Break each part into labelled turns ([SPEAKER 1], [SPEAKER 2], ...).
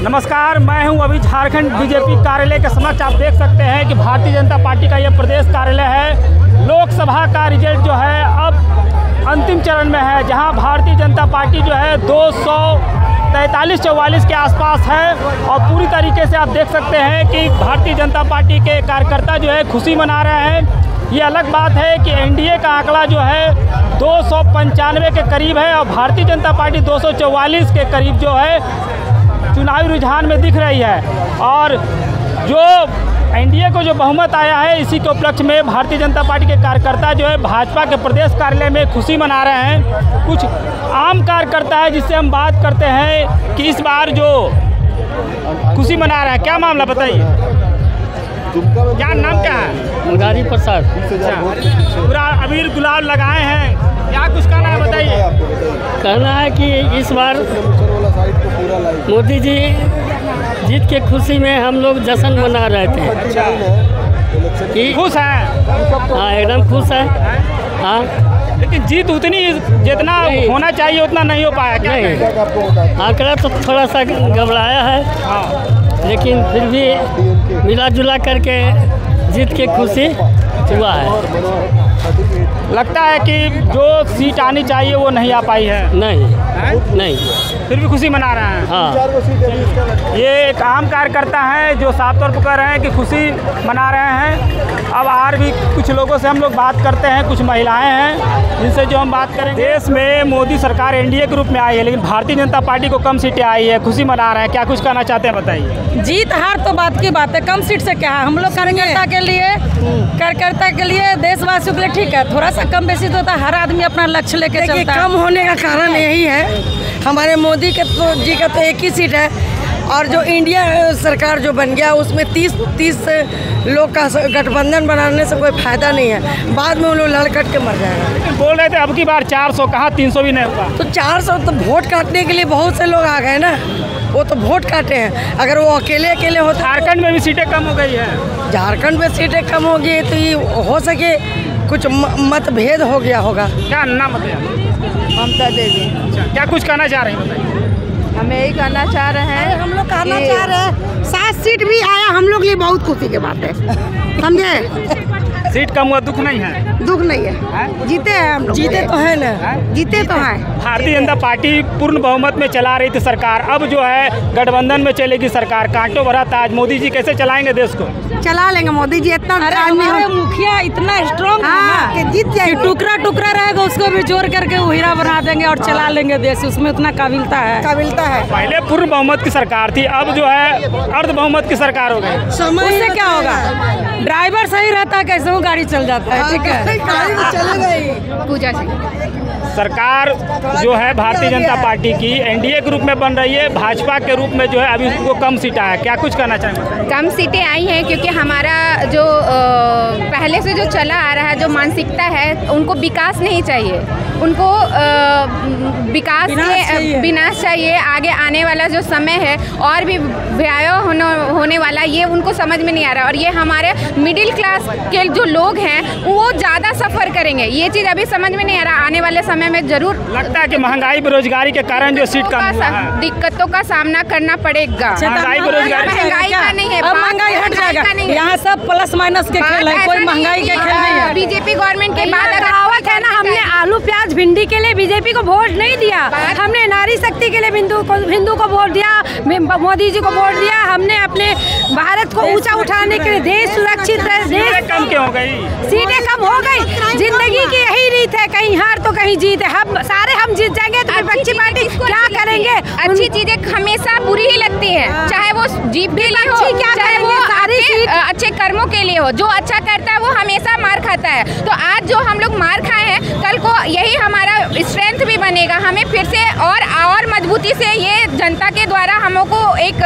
[SPEAKER 1] नमस्कार, मैं हूं अभी झारखंड बीजेपी कार्यालय के समक्ष। आप देख सकते हैं कि भारतीय जनता पार्टी का यह प्रदेश कार्यालय है। लोकसभा का रिजल्ट जो है अब अंतिम चरण में है, जहां भारतीय जनता पार्टी जो है 243-44 के आसपास है और पूरी तरीके से आप देख सकते हैं कि भारतीय जनता पार्टी के कार्यकर्ता जो है खुशी मना रहे हैं। ये अलग बात है कि एनडीए का आंकड़ा जो है 295 के करीब है और भारतीय जनता पार्टी 244 के करीब जो है चुनावी रुझान में दिख रही है। और जो एनडीए को जो बहुमत आया है, इसी के उपलक्ष्य में भारतीय जनता पार्टी के कार्यकर्ता जो है भाजपा के प्रदेश कार्यालय में खुशी मना रहे हैं। कुछ आम कार्यकर्ता है जिससे हम बात करते हैं कि इस बार जो खुशी मना रहे हैं, क्या मामला बताइए। क्या नाम क्या है?
[SPEAKER 2] मुरारी प्रसाद।
[SPEAKER 1] पूरा अबीर गुलाल लगाए हैं, क्या कुछ कहना है बताइए।
[SPEAKER 2] कहना है कि इस बार मोदी जी जीत के खुशी में हम लोग जश्न मना रहे थे। कि
[SPEAKER 1] खुश हैं?
[SPEAKER 2] हाँ, एकदम खुश है। हाँ,
[SPEAKER 1] लेकिन जीत उतनी जितना होना चाहिए उतना नहीं हो पाया क्या?
[SPEAKER 2] नहीं, आंकड़ा तो थोड़ा सा घबराया है।
[SPEAKER 1] हाँ,
[SPEAKER 2] लेकिन फिर भी मिला जुला करके जीत के खुशी हुआ है।
[SPEAKER 1] लगता है कि जो सीट आनी चाहिए वो नहीं आ पाई है।
[SPEAKER 2] नहीं,
[SPEAKER 1] फिर भी खुशी मना रहे हैं।
[SPEAKER 2] हाँ,
[SPEAKER 1] ये एक आम कार्यकर्ता है जो साफ तौर पर कह रहे हैं कि खुशी मना रहे हैं। अब और भी कुछ लोगों से हम लोग बात करते हैं, कुछ महिलाएं हैं जिनसे जो हम बात करेंगे। देश में मोदी सरकार एनडीए के रूप में आई है, लेकिन भारतीय जनता पार्टी को कम सीटें आई है, खुशी मना रहे हैं। क्या कुछ कहना चाहते हैं बताइए।
[SPEAKER 3] जीत हार तो बात की बात है, कम सीट से क्या है। हम लोग कार्यकर्ता के लिए देशवासियों के लिए ठीक है, थोड़ा सा कम बेसी तो होता है। हर आदमी अपना लक्ष्य लेके चलता है।
[SPEAKER 4] कम होने का कारण यही है, हमारे मोदी के जी का तो एक ही सीट है और जो इंडिया सरकार जो बन गया उसमें 30 लोग का गठबंधन बनाने से कोई फायदा नहीं है। बाद में वो लोग लड़ कट के मर जाएगा।
[SPEAKER 1] लेकिन बोल रहे थे अब की बार 400 कहा, 300 भी नहीं हुआ।
[SPEAKER 4] तो 400 तो वोट काटने के लिए बहुत से लोग आ गए ना, वो तो वोट काटे हैं। अगर वो अकेले होते।
[SPEAKER 1] झारखंड में भी सीटें कम हो गई है।
[SPEAKER 4] झारखंड में सीटें कम हो गई तो ये हो सके कुछ मतभेद हो गया होगा।
[SPEAKER 1] क्या नाम बताया?
[SPEAKER 5] ममता देवी।
[SPEAKER 1] क्या कुछ कहना चाह रहे हैं बताइए।
[SPEAKER 5] हम यही कहना चाह रहे हैं,
[SPEAKER 4] हम लोग कहना चाह रहे हैं 7 सीट भी आया, हम लोग लिए बहुत खुशी की बात है, समझे।
[SPEAKER 1] सीट कम हुआ दुख नहीं है?
[SPEAKER 4] दुख नहीं है, जीते हैं हम लोग। जीते तो है ना, जीते तो हैं।
[SPEAKER 1] भारतीय जनता पार्टी पूर्ण बहुमत में चला रही थी सरकार, अब जो है गठबंधन में चलेगी सरकार। कांटो भरा ताज, मोदी जी कैसे चलाएंगे देश को?
[SPEAKER 4] चला लेंगे मोदी जी, इतना
[SPEAKER 3] हमारे मुखिया इतना स्ट्रॉन्ग
[SPEAKER 4] कि जीत जाए।
[SPEAKER 3] टुकड़ा टुकड़ा रहेगा उसको भी जोड़ करके वो हीरा बना देंगे और चला लेंगे देश। उसमें उतना काबिलता है।
[SPEAKER 1] पहले पूर्ण बहुमत की सरकार थी, अब जो है अर्ध बहुमत की सरकार हो गई।
[SPEAKER 3] उससे क्या होगा? ड्राइवर सही रहता है, कैसे वो गाड़ी चल जाता है। ठीक है,
[SPEAKER 4] चल गई।
[SPEAKER 5] पूजा सिंह।
[SPEAKER 1] सरकार जो है भारतीय जनता पार्टी की एनडीए के रूप में बन रही है, भाजपा के रूप में जो है अभी उसको कम सीटें है। क्या कुछ कहना चाहेंगे?
[SPEAKER 5] कम सीटें आई हैं क्योंकि हमारा जो पहले से जो चला आ रहा है जो मानसिकता है, उनको विकास नहीं चाहिए, उनको विकास विनाश चाहिए। आगे आने वाला जो समय है और भी भयावह होने वाला, ये उनको समझ में नहीं आ रहा। और ये हमारे मिडिल क्लास के जो लोग हैं वो ज़्यादा सफ़र करेंगे, ये चीज़ अभी समझ में नहीं आ रहा। आने वाले समय में जरूर
[SPEAKER 1] लगता है कि महंगाई बेरोजगारी के कारण जो सीट कम हुआ है,
[SPEAKER 5] दिक्कतों का सामना करना पड़ेगा।
[SPEAKER 1] महंगाई बेरोजगारी
[SPEAKER 5] महंगाई का नहीं है,
[SPEAKER 3] महंगाई हट जाएगा। यहाँ सब प्लस माइनस के खेल है, कोई महंगाई के खेल नहीं है।
[SPEAKER 5] बीजेपी गवर्नमेंट के बाद
[SPEAKER 3] कहावत है ना, हमने आलू प्याज भिंडी के लिए बीजेपी को वोट नहीं दिया, हमने नारी शक्ति के लिए हिंदू को वोट दिया, मोदी जी को वोट दिया। हमने अपने भारत को ऊंचा उठाने के लिए, देश सुरक्षित रहे। देश
[SPEAKER 1] कम क्यों हो गई?
[SPEAKER 3] सीटें कम हो गई। जिंदगी की यही रीत है, कहीं हार तो कहीं जीत है। हम जीत जाएंगे तो विपक्षी पार्टी क्या करेंगे?
[SPEAKER 5] अच्छी चीजें हमेशा बुरी ही लगती है, चाहे वो जीत के लिए हो, चाहे वो अच्छे कर्मों के लिए हो। जो अच्छा करता है वो हमेशा मार खाता है। तो आज जो हम लोग मार खाए हैं, कल को यही हमारा स्ट्रेंथ भी बनेगा। हमें फिर से और मजबूती से ये जनता के द्वारा हमको एक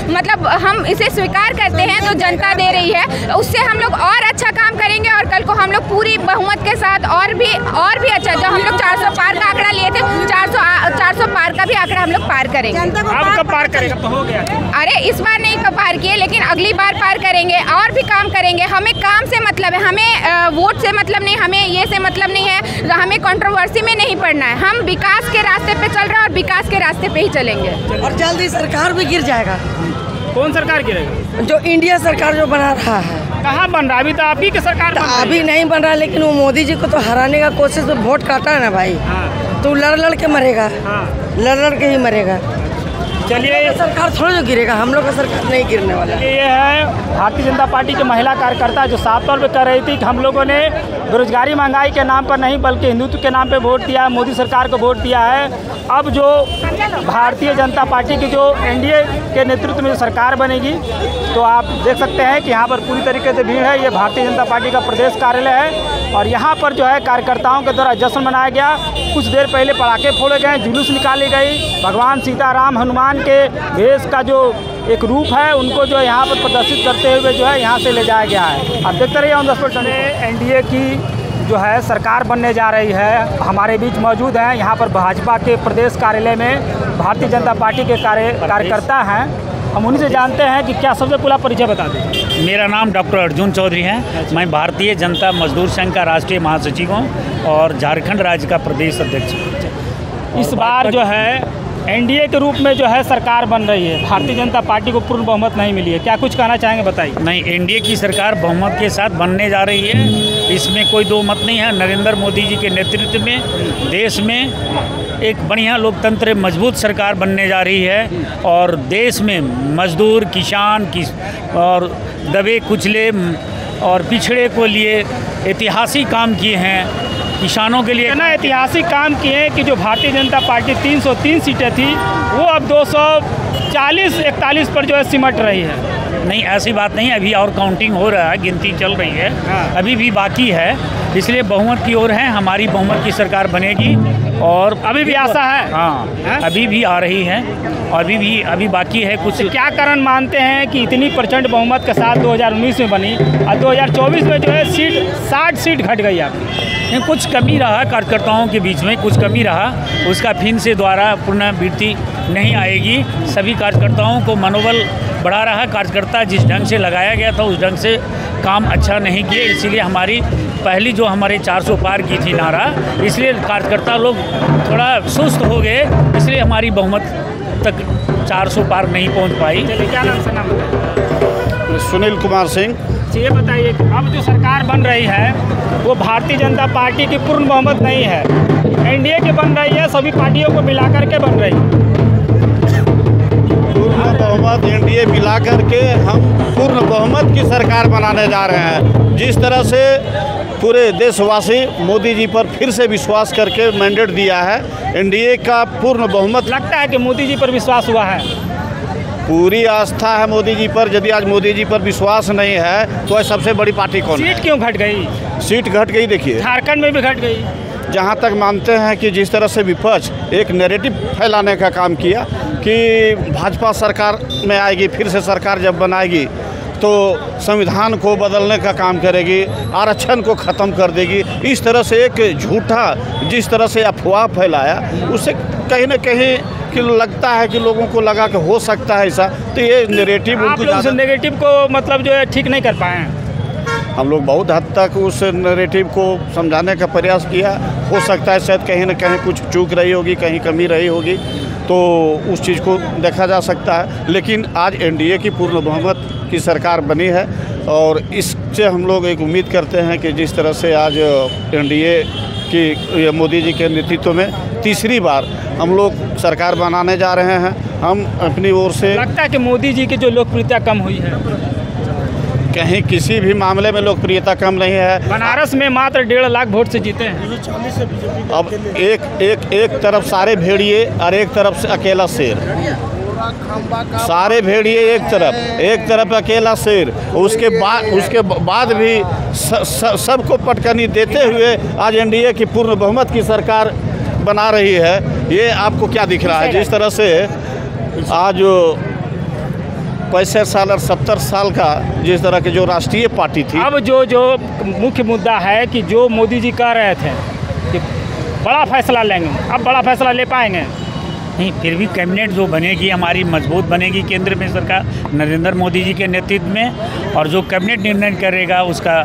[SPEAKER 5] मतलब हम इसे स्वीकार करते हैं जो जनता दे रही है, उससे हम लोग और अच्छा काम करेंगे और कल को हम लोग पूरी बहुमत के साथ और भी अच्छा, जो हम लोग 400 पार का आंकड़ा लिए थे, 400 पार का भी आंकड़ा हम लोग पार करेंगे।
[SPEAKER 1] अब कब पार करेगा? तो हो गया।
[SPEAKER 5] अरे इस बार नहीं पार किए, लेकिन अगली बार पार करेंगे और भी काम करेंगे। हमें काम से मतलब है, हमें वोट से मतलब नहीं, हमें ये से मतलब नहीं है, हमें कंट्रोवर्सी में नहीं पड़ना है। हम विकास के रास्ते पे चल रहा है और विकास के रास्ते पे ही चलेंगे।
[SPEAKER 4] और जल्दी सरकार भी गिर जाएगा।
[SPEAKER 1] कौन सरकार गिरेगा?
[SPEAKER 4] जो इंडिया सरकार जो बना रहा है।
[SPEAKER 1] कहाँ बन रहा है? अभी तो आप ही की सरकार बन रही है।
[SPEAKER 4] अभी नहीं बन रहा, लेकिन वो मोदी जी को तो हराने का कोशिश, तो वोट काटा है ना भाई। तो लड़ के मरेगा। लड़ के ही मरेगा।
[SPEAKER 1] चलिए,
[SPEAKER 4] सरकार थोड़ा जो गिरेगा, हम लोग का सरकार नहीं गिरने वाला।
[SPEAKER 1] ये है भारतीय जनता पार्टी की महिला कार्यकर्ता जो साफ तौर पे कह रही थी कि हम लोगों ने बेरोजगारी महंगाई के नाम पर नहीं बल्कि हिंदुत्व के नाम पे वोट दिया है, मोदी सरकार को वोट दिया है। अब जो भारतीय जनता पार्टी की जो एनडीए के नेतृत्व में जो सरकार बनेगी, तो आप देख सकते हैं कि यहाँ पर पूरी तरीके से भीड़ है। ये भारतीय जनता पार्टी का प्रदेश कार्यालय है और यहाँ पर जो है कार्यकर्ताओं के द्वारा जश्न मनाया गया। कुछ देर पहले पटाखे फोड़े गए, जुलूस निकाली गई, भगवान सीताराम हनुमान के वेश का जो एक रूप है उनको जो यहाँ पर प्रदर्शित करते हुए जो है यहाँ से ले जाया गया है। आप देखते रहिए ऑन द स्पॉट। एनडीए की जो है सरकार बनने जा रही है। हमारे बीच मौजूद हैं यहाँ पर भाजपा के प्रदेश कार्यालय में भारतीय जनता पार्टी के कार्यकर्ता हैं। हम उन्हीं से जानते हैं कि क्या सबसे पहला परिचय बता दें।
[SPEAKER 6] मेरा नाम डॉक्टर अर्जुन चौधरी है। मैं भारतीय जनता मजदूर संघ का राष्ट्रीय महासचिव हूँ और झारखंड राज्य का प्रदेश अध्यक्ष हूँ।
[SPEAKER 1] इस बार जो है एनडीए के रूप में जो है सरकार बन रही है, भारतीय जनता पार्टी को पूर्ण बहुमत नहीं मिली है, क्या कुछ कहना चाहेंगे बताइए।
[SPEAKER 6] नहीं, एनडीए की सरकार बहुमत के साथ बनने जा रही है, इसमें कोई दो मत नहीं है। नरेंद्र मोदी जी के नेतृत्व में देश में एक बढ़िया लोकतंत्र मजबूत सरकार बनने जा रही है और देश में मजदूर, किसान और दबे कुचले और पिछड़े को लिए ऐतिहासिक काम किए हैं। किसानों के लिए
[SPEAKER 1] इतना ऐतिहासिक काम किए हैं कि जो भारतीय जनता पार्टी 303 सीटें थी वो अब 240-41 पर जो है सिमट रही है।
[SPEAKER 6] नहीं, ऐसी बात नहीं, अभी और काउंटिंग हो रहा है, गिनती चल रही है। अभी भी बाकी है, इसलिए बहुमत की ओर है। हमारी बहुमत की सरकार बनेगी और
[SPEAKER 1] अभी भी आशा है।
[SPEAKER 6] हाँ, अभी भी आ रही है और अभी बाकी है कुछ।
[SPEAKER 1] क्या कारण मानते हैं कि इतनी प्रचंड बहुमत के साथ 2019 में बनी और 2024 में जो है 60 सीट घट गई आपकी?
[SPEAKER 6] कुछ कमी रहा, कार्यकर्ताओं के बीच में कुछ कमी रहा, उसका फिर से दोबारा पुनरावृत्ति नहीं आएगी। सभी कार्यकर्ताओं को मनोबल बढ़ा रहा। कार्यकर्ता जिस ढंग से लगाया गया था उस ढंग से काम अच्छा नहीं किए, इसीलिए हमारी पहली जो हमारे 400 पार की थी नारा, इसलिए कार्यकर्ता लोग थोड़ा सुस्त हो गए, इसलिए हमारी बहुमत तक 400 पार नहीं पहुंच पाई।
[SPEAKER 1] चलिए, क्या नाम से नाम बताइए।
[SPEAKER 7] सुनील कुमार सिंह।
[SPEAKER 1] ये बताइए, अब जो सरकार बन रही है वो भारतीय जनता पार्टी की पूर्ण बहुमत नहीं है, एनडीए की बन रही है, सभी पार्टियों को मिलाकर के बन रही है।
[SPEAKER 7] पूर्ण बहुमत एनडीए मिलाकर के हम पूर्ण बहुमत की सरकार बनाने जा रहे हैं। जिस तरह से पूरे देशवासी मोदी जी पर फिर से विश्वास करके मैंडेट दिया है, एनडीए का पूर्ण बहुमत।
[SPEAKER 1] लगता है कि मोदी जी पर विश्वास हुआ है?
[SPEAKER 7] पूरी आस्था है मोदी जी पर। यदि आज मोदी जी पर विश्वास नहीं है तो सबसे बड़ी पार्टी कौन है?
[SPEAKER 1] सीट क्यों घट गई?
[SPEAKER 7] सीट घट गई, देखिए
[SPEAKER 1] झारखंड में भी घट गई।
[SPEAKER 7] जहाँ तक मानते हैं कि जिस तरह से विपक्ष एक नैरेटिव फैलाने का काम किया कि भाजपा सरकार में आएगी, फिर से सरकार जब बनाएगी तो संविधान को बदलने का काम करेगी, आरक्षण को ख़त्म कर देगी, इस तरह से एक झूठा जिस तरह से अफवाह फैलाया, उससे कहीं ना कहीं कि लगता है कि लोगों को लगा कि हो सकता है ऐसा। तो ये नैरेटिव
[SPEAKER 1] आप लोग उस नैरेटिव को मतलब जो है ठीक नहीं कर पाए हैं।
[SPEAKER 7] हम लोग बहुत हद तक उस नैरेटिव को समझाने का प्रयास किया। हो सकता है शायद कहीं ना कहीं कुछ चूक रही होगी, कहीं कमी रही होगी, तो उस चीज़ को देखा जा सकता है। लेकिन आज एनडीए की पूर्ण बहुमत की सरकार बनी है और इससे हम लोग एक उम्मीद करते हैं कि जिस तरह से आज एनडीए की मोदी जी के नेतृत्व में तीसरी बार हम लोग सरकार बनाने जा रहे हैं, हम अपनी ओर से।
[SPEAKER 1] लगता है कि मोदी जी की जो लोकप्रियता कम हुई है?
[SPEAKER 7] कहीं किसी भी मामले में लोकप्रियता कम नहीं है।
[SPEAKER 1] बनारस में मात्र 1.5 लाख वोट से जीते हैं।
[SPEAKER 7] अब एक तरफ सारे भेड़िए और एक तरफ से अकेला शेर। सारे भेड़िए एक तरफ अकेला शेर। उसके बाद भी सबको पटकनी देते हुए आज एनडीए की पूर्ण बहुमत की सरकार बना रही है। ये आपको क्या दिख रहा है? जिस तरह से आज 65 साल और 70 साल का जिस तरह की जो राष्ट्रीय पार्टी थी,
[SPEAKER 1] अब जो मुख्य मुद्दा है कि जो मोदी जी कह रहे थे कि बड़ा फैसला लेंगे, अब बड़ा फैसला ले पाएंगे?
[SPEAKER 6] नहीं, फिर भी कैबिनेट जो बनेगी हमारी मजबूत बनेगी केंद्र में सरकार नरेंद्र मोदी जी के नेतृत्व में, और जो कैबिनेट निर्णय करेगा उसका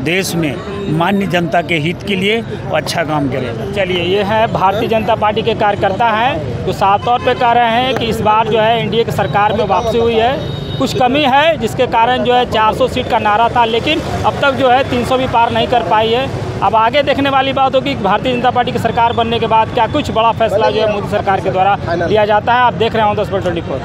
[SPEAKER 6] देश में मान्य जनता के हित के लिए वो अच्छा काम करेगा।
[SPEAKER 1] चलिए, ये है भारतीय जनता पार्टी के कार्यकर्ता हैं जो साफ तौर पे कह रहे हैं कि इस बार जो है एनडीए की सरकार में वापसी हुई है, कुछ कमी है जिसके कारण जो है 400 सीट का नारा था, लेकिन अब तक जो है 300 भी पार नहीं कर पाई है। अब आगे देखने वाली बात होगी कि भारतीय जनता पार्टी की सरकार बनने के बाद क्या कुछ बड़ा फैसला जो है मोदी सरकार के द्वारा लिया जाता है। आप देख रहे हो 10/24।